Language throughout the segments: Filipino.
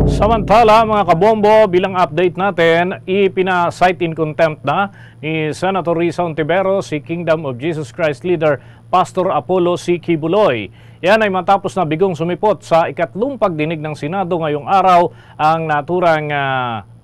Samantala mga kabombo, bilang update natin, ipina-cite in contempt na ni Senator Risa Hontiveros si Kingdom of Jesus Christ leader Pastor Apollo C. Quiboloy. Yan ay matapos na bigong sumipot sa ikatlong pagdinig ng Senado ngayong araw ang naturang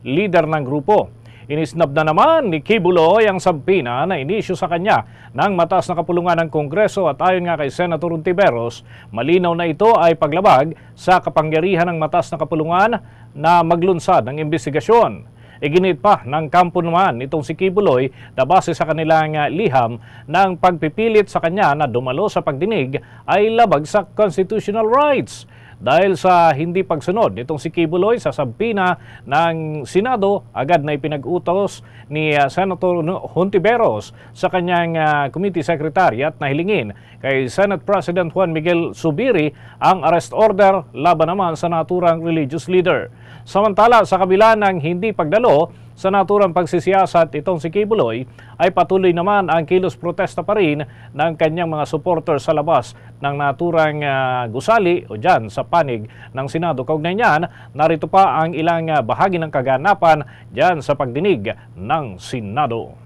leader ng grupo. Inisnab na naman ni Quiboloy ang sabpina na inisyu sa kanya ng mataas na kapulungan ng Kongreso at ayon nga kay Senator Hontiveros, malinaw na ito ay paglabag sa kapangyarihan ng mataas na kapulungan na maglunsad ng investigasyon. Iginit pa ng kampo naman itong si Quiboloy na base sa kanilang liham ng pagpipilit sa kanya na dumalo sa pagdinig ay labag sa constitutional rights. Dahil sa hindi pagsunod nitong si Quiboloy sa sabpina ng Senado, agad na ipinag-utos ni Senator Hontiveros sa kanyang committee secretariat na hilingin kay Senate President Juan Miguel Zubiri ang arrest order laban naman sa naturang religious leader. Samantala, sa kabila ng hindi pagdalo sa naturang pagsisiyasat itong si Quiboloy, ay patuloy naman ang kilos protesta pa rin ng kanyang mga supporters sa labas ng naturang gusali o dyan sa panig ng Senado. Kaugnay niyan, narito pa ang ilang bahagi ng kaganapan dyan sa pagdinig ng Senado.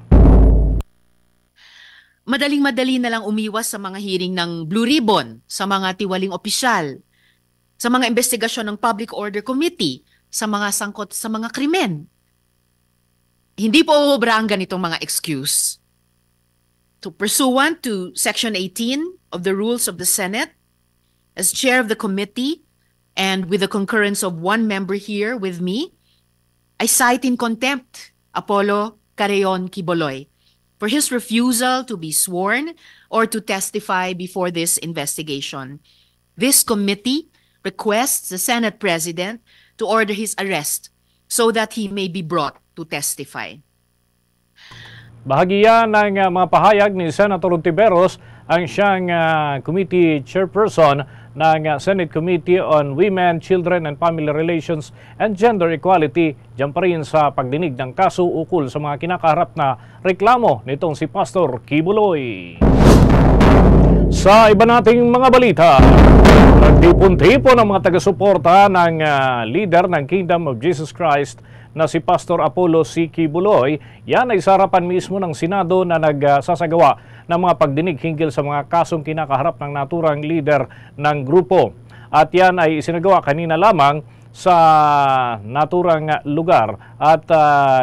Madaling-madali na lang umiwas sa mga hearing ng Blue Ribbon, sa mga tiwaling opisyal, sa mga investigasyon ng Public Order Committee, sa mga sangkot sa mga krimen. Hindi po uubra ang ganitong mga excuse. Pursuant to Section 18 of the Rules of the Senate, as chair of the committee and with the concurrence of one member here with me, I cite in contempt Apollo Carreon Quiboloy for his refusal to be sworn or to testify before this investigation. This committee requests the Senate President to order his arrest so that he may be brought to testify. Bahagi yan ng mga pahayag ni Senator Hontiveros, ang siyang committee chairperson ng Senate Committee on Women, Children and Family Relations and Gender Equality, diyan pa rin sa pagdinig ng kaso ukol sa mga kinakaharap na reklamo nitong si Pastor Quiboloy. Sa iba nating mga balita, nagtipon-tipon ang mga taga-suporta ng leader ng Kingdom of Jesus Christ na si Pastor Apollo C. Quiboloy. Yan ay sa harapan mismo ng Senado na nagsasagawa ng mga pagdinig hinggil sa mga kasong kinakaharap ng naturang leader ng grupo. At yan ay isinagawa kanina lamang sa naturang lugar at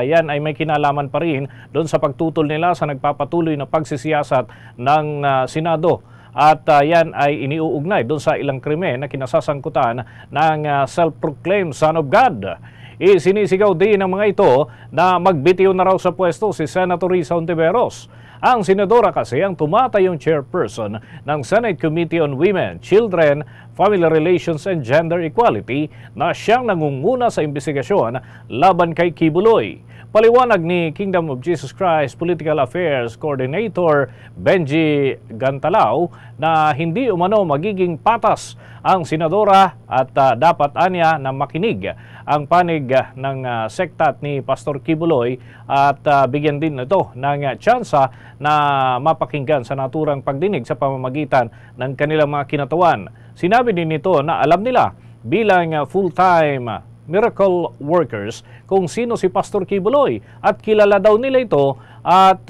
yan ay may kinalaman pa rin doon sa pagtutol nila sa nagpapatuloy na pagsisiyasat ng Senado. At yan ay iniuugnay doon sa ilang krimen na kinasasangkutan ng self-proclaimed Son of God. Isinisigaw din ng mga ito na magbitiw na raw sa pwesto si Senator Risa Hontiveros. Ang senadora kasi ang tumatayong chairperson ng Senate Committee on Women, Children, Family Relations and Gender Equality na siyang nangunguna sa investigasyon laban kay Quiboloy. Paliwanag ni Kingdom of Jesus Christ Political Affairs Coordinator Benji Gantalao na hindi umano magiging patas ang senadora at dapat anya na makinig ang panig ng sektat ni Pastor Quiboloy at bigyan din ito ng tsansa na mapakinggan sa naturang pagdinig sa pamamagitan ng kanilang mga kinatawan. Sinabi din nito na alam nila bilang full-time miracle workers kung sino si Pastor Quiboloy at kilala daw nila ito at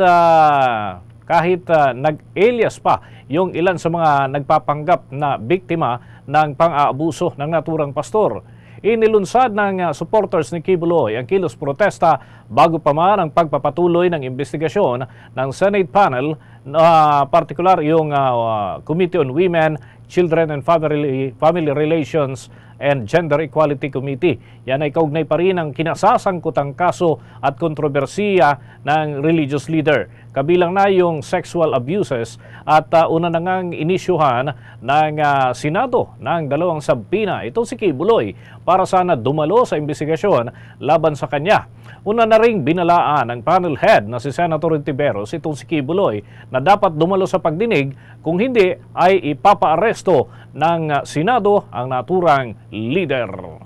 kahit nag-alias pa yung ilan sa mga nagpapanggap na biktima ng pang-aabuso ng naturang pastor. Inilunsad ng supporters ni Quiboloy ang kilos protesta bago pa man ang pagpapatuloy ng investigasyon ng Senate panel, partikular yung Committee on Women, Children and Family Relations and Gender Equality Committee. Yan ay kaugnay pa rin ang kinasasangkutang kaso at kontrobersiya ng religious leader. Kabilang na yung sexual abuses at una na ngang inisyuhan ng Senado ng dalawang sabpina. Ito si Quiboloy para sana dumalo sa investigasyon laban sa kanya. Una na ring binalaan ng panel head na si Senator Hontiveros itong si Quiboloy na dapat dumalo sa pagdinig, kung hindi ay ipapaaresto ng Senado ang naturang leader.